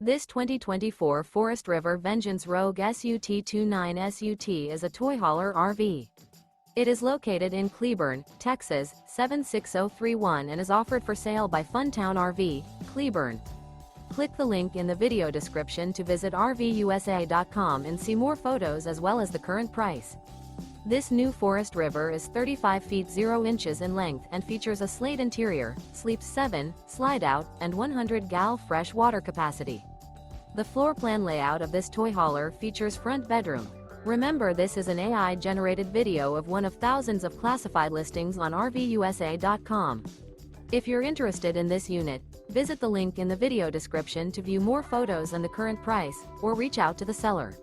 This 2024 Forest River Vengeance Rogue SUT-29 SUT is a toy hauler RV. It is located in Cleburne, Texas, 76031 and is offered for sale by Funtown RV, Cleburne. Click the link in the video description to visit RVUSA.com and see more photos as well as the current price. This new Forest River is 35 feet 0 inches in length and features a SLATE interior, sleeps 7, Slideout, and 100 gal fresh water capacity. The floor plan layout of this toy hauler features front bedroom. Remember, this is an AI-generated video of one of thousands of classified listings on RVUSA.com. If you're interested in this unit, visit the link in the video description to view more photos and the current price, or reach out to the seller.